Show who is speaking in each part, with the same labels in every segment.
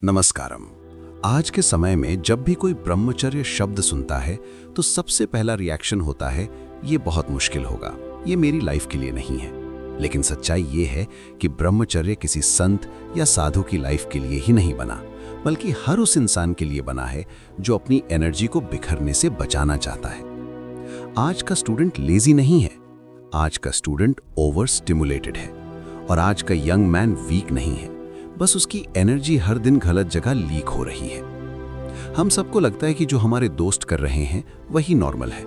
Speaker 1: नमस्कारम। आज के समय में जब भी कोई ब्रह्मचर्य शब्द सुनता है तो सबसे पहला रिएक्शन होता है ये बहुत मुश्किल होगा, ये मेरी लाइफ के लिए नहीं है। लेकिन सच्चाई ये है कि ब्रह्मचर्य किसी संत या साधु की लाइफ के लिए ही नहीं बना, बल्कि हर उस इंसान के लिए बना है जो अपनी एनर्जी को बिखरने से बचाना चाहता है। आज का स्टूडेंट लेजी नहीं है, आज का स्टूडेंट ओवर स्टिमुलेटेड है, और आज का यंग मैन वीक नहीं है, बस उसकी एनर्जी हर दिन गलत जगह लीक हो रही है। हम सबको लगता है कि जो हमारे दोस्त कर रहे हैं वही नॉर्मल है।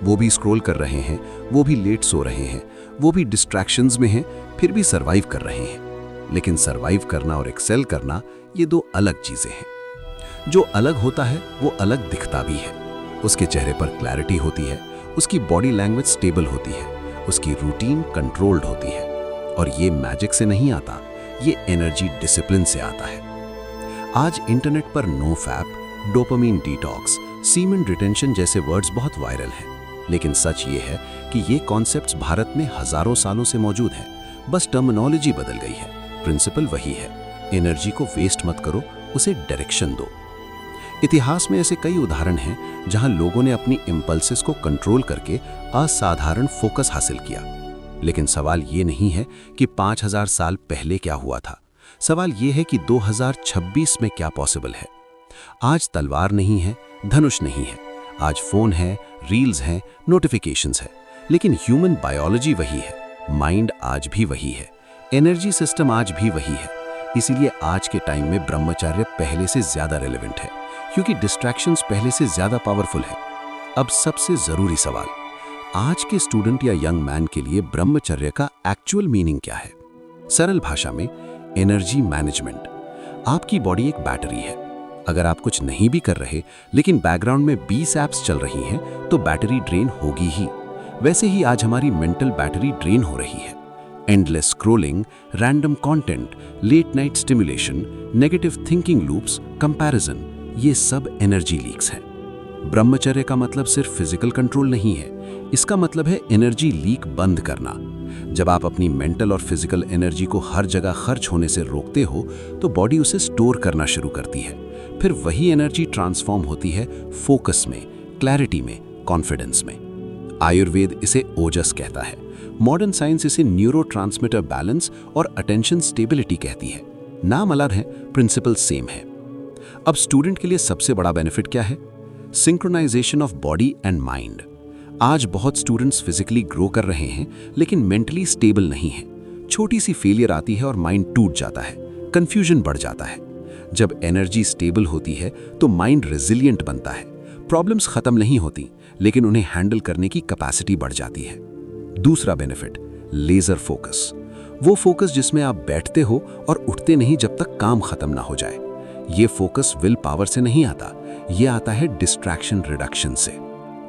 Speaker 1: वो भी स्क्रॉल कर रहे हैं, वो भी लेट सो रहे हैं, वो भी डिस्ट्रैक्शंस में हैं, फिर भी सरवाइव कर रहे हैं। लेकिन सरवाइव करना और एक्सेल करना ये दो अलग चीजें हैं। जो अलग होता है वो अलग दिखता भी है। उसके चेहरे पर क्लैरिटी होती है, उसकी बॉडी लैंग्वेज स्टेबल होती है, उसकी रूटीन कंट्रोल्ड होती है। और ये मैजिक से नहीं आता, ये एनर्जी डिसिप्लिन से आता है। आज इंटरनेट पर नो फैप, डोपामीन डिटॉक्स, सीमेन रिटेंशन जैसे वर्ड्स बहुत वायरल हैं। लेकिन सच ये है कि ये कॉन्सेप्ट्स भारत में हजारों सालों से मौजूद हैं, बस टर्मिनोलॉजी बदल गई है। प्रिंसिपल वही है, एनर्जी को वेस्ट मत करो, उसे डायरेक्शन दो। इतिहास में ऐसे कई उदाहरण हैं जहां लोगों ने अपनी इंपल्सेस को कंट्रोल करके असाधारण फोकस हासिल किया। लेकिन सवाल ये नहीं है कि 5000 साल पहले क्या हुआ था, सवाल ये है कि 2026 में क्या पॉसिबल है। आज तलवार नहीं है, धनुष नहीं है, आज फोन है, रील्स हैं, नोटिफिकेशंस है, लेकिन ह्यूमन बायोलॉजी वही है, माइंड आज भी वही है, एनर्जी सिस्टम आज भी वही है। इसीलिए आज के टाइम में ब्रह्मचर्य पहले से ज्यादा रेलेवेंट है, क्योंकि डिस्ट्रैक्शंस पहले से ज्यादा पावरफुल है। अब सबसे जरूरी सवाल, आज के स्टूडेंट या यंग मैन के लिए ब्रह्मचर्य का एक्चुअल मीनिंग क्या है? सरल भाषा में, एनर्जी मैनेजमेंट। आपकी बॉडी एक बैटरी है। अगर आप कुछ नहीं भी कर रहे लेकिन बैकग्राउंड में 20 ऐप्स चल रही हैं तो बैटरी ड्रेन होगी ही। वैसे ही आज हमारी मेंटल बैटरी ड्रेन हो रही है। Endless scrolling, random content, late night stimulation, negative thinking loops, comparison, ये सब एनर्जी लीक्स हैं। ब्रह्मचर्य का मतलब सिर्फ फिजिकल कंट्रोल नहीं है, इसका मतलब है एनर्जी लीक बंद करना। जब आप अपनी मेंटल और फिजिकल एनर्जी को हर जगह खर्च होने से रोकते हो तो बॉडी उसे स्टोर करना शुरू करती है। फिर वही एनर्जी ट्रांसफॉर्म होती है फोकस में, क्लैरिटी में, कॉन्फिडेंस में। आयुर्वेद इसे ओजस कहता है, मॉडर्न साइंस इसे न्यूरोट्रांसमीटर बैलेंस और अटेंशन स्टेबिलिटी कहती है। नाम अलग है, प्रिंसिपल सेम है। अब स्टूडेंट के लिए सबसे बड़ा बेनिफिट क्या है? Synchronization of body and mind. आज बहुत स्टूडेंट्स फिजिकली ग्रो कर रहे हैं लेकिन मेंटली स्टेबल नहीं है। छोटी सी फेलियर आती है और माइंड टूट जाता है, कंफ्यूजन बढ़ जाता है। जब एनर्जी स्टेबल होती है तो माइंड रेजिलिएंट बनता है। प्रॉब्लम्स खत्म नहीं होती लेकिन उन्हें हैंडल करने की कैपेसिटी बढ़ जाती है। दूसरा बेनिफिट, लेजर फोकस। वो फोकस जिसमें आप बैठते हो और उठते नहीं जब तक काम खत्म ना हो जाए। ये फोकस विल पावर से नहीं आता, ये आता है डिस्ट्रैक्शन रिडक्शन से।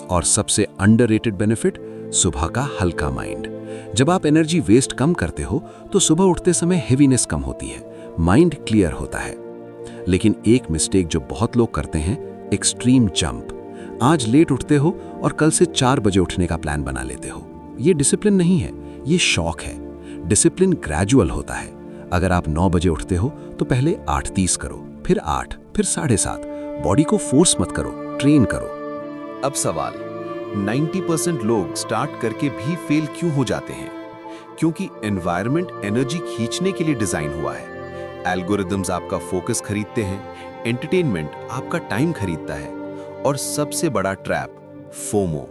Speaker 1: और सबसे अंडररेटेड बेनिफिट, सुबह का हल्का माइंड। जब आप एनर्जी वेस्ट कम करते हो तो सुबह उठते समय हेवीनेस कम होती है, माइंड क्लियर होता है। लेकिन एक मिस्टेक जो बहुत लोग करते हैं, एक्सट्रीम जंप। आज लेट उठते हो और कल से 4 बजे उठने का प्लान बना लेते हो। ये डिसिप्लिन नहीं है, ये शौक है। डिसिप्लिन ग्रेजुअल होता है। अगर आप 9 बजे उठते हो तो पहले 8:30 करो, फिर 8, फिर 7:30। बॉडी को फोर्स मत करो, ट्रेन करो।
Speaker 2: अब सवाल, 90% लोग स्टार्ट करके भी फेल क्यों हो जाते हैं? क्योंकि एनवायरनमेंट एनर्जी खींचने के लिए डिजाइन हुआ है। एल्गोरिदम्स आपका फोकस खरीदते हैं, एंटरटेनमेंट आपका टाइम खरीदता है, और सबसे बड़ा ट्रैप, फोमो।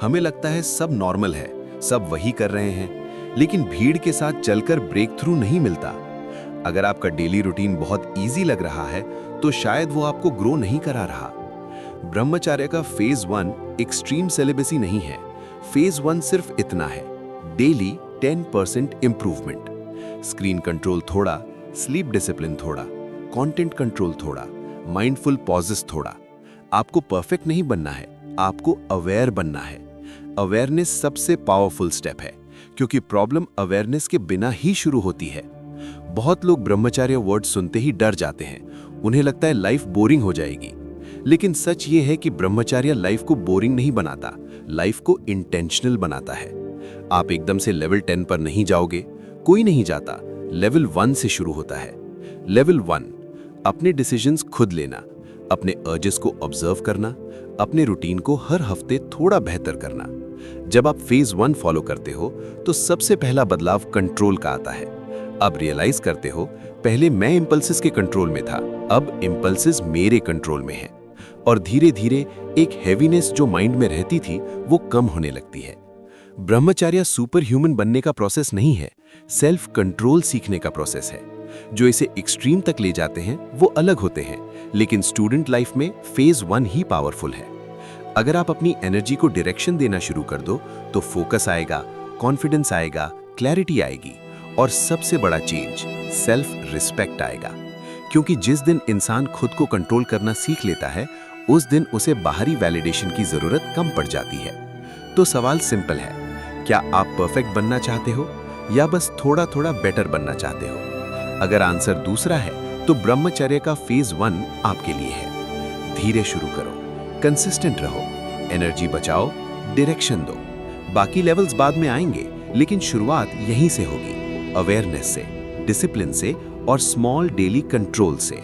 Speaker 2: हमें लगता है सब नॉर्मल है, सब वही कर रहे हैं, लेकिन भीड़ के साथ चलकर ब्रेक थ्रू नहीं मिलता। अगर आपका डेली रूटीन बहुत इजी लग रहा है तो शायद वो आपको ग्रो नहीं करा रहा। ब्रह्मचर्य का फेज 1 एक्सट्रीम सेलिबेसी नहीं है। फेज 1 सिर्फ इतना है, डेली 10% इंप्रूवमेंट। स्क्रीन कंट्रोल थोड़ा, स्लीप डिसिप्लिन थोड़ा, कंटेंट कंट्रोल थोड़ा, माइंडफुल पॉजेस थोड़ा। आपको परफेक्ट नहीं बनना है, आपको अवेयर बनना है। अवेयरनेस सबसे पावरफुल स्टेप है, क्योंकि प्रॉब्लम अवेयरनेस के बिना ही शुरू होती है। बहुत लोग ब्रह्मचर्य वर्ड सुनते ही डर जाते हैं, उन्हें लगता है लाइफ बोरिंग हो जाएगी। लेकिन सच ये है कि ब्रह्मचर्य लाइफ को बोरिंग नहीं बनाता, लाइफ को इंटेंशनल बनाता है। आप एकदम से लेवल 10 पर नहीं जाओगे, कोई नहीं जाता, लेवल 1 से शुरू होता है। लेवल 1, अपने डिसीजंस खुद लेना, अपने अर्जेस को ऑब्जर्व करना, अपने रूटीन को हर हफ्ते थोड़ा बेहतर करना। जब आप फेज 1 फॉलो करते हो तो सबसे पहला बदलाव कंट्रोल का आता है। अब रियलाइज करते हो, पहले मैं इंपल्सेस के कंट्रोल में था, अब इंपल्सेस मेरे कंट्रोल में हैं। और धीरे धीरे एक हैवीनेस जो माइंड में रहती थी वो कम होने लगती है। ब्रह्मचर्य सुपर ह्यूमन बनने का प्रोसेस नहीं है, सेल्फ कंट्रोल सीखने का प्रोसेस है। जो इसे एक्सट्रीम तक ले जाते हैं वो अलग होते हैं, लेकिन स्टूडेंट लाइफ में फेज 1 ही पावरफुल है। अगर आप अपनी एनर्जी को डायरेक्शन देना शुरू कर दो तो फोकस आएगा, कॉन्फिडेंस आएगा, क्लैरिटी आएगी और सबसे बड़ा चेंज सेल्फ रिस्पेक्ट आएगा। क्योंकि जिस दिन इंसान खुद को कंट्रोल करना सीख लेता है उस दिन उसे बाहरी वैलिडेशन की जरूरत कम पड़ जाती है। तो सवाल सिंपल है, क्या आप परफेक्ट बनना चाहते हो या बस थोड़ा थोड़ा बेटर बनना चाहते हो? अगर आंसर दूसरा है तो ब्रह्मचर्य का फेज 1 आपके लिए है। धीरे शुरू करो, कंसिस्टेंट रहो, एनर्जी बचाओ, डायरेक्शन दो। बाकी लेवल्स बाद में आएंगे, लेकिन शुरुआत यहीं से होगी, अवेयरनेस से, डिसिप्लिन से और स्मॉल डेली कंट्रोल से।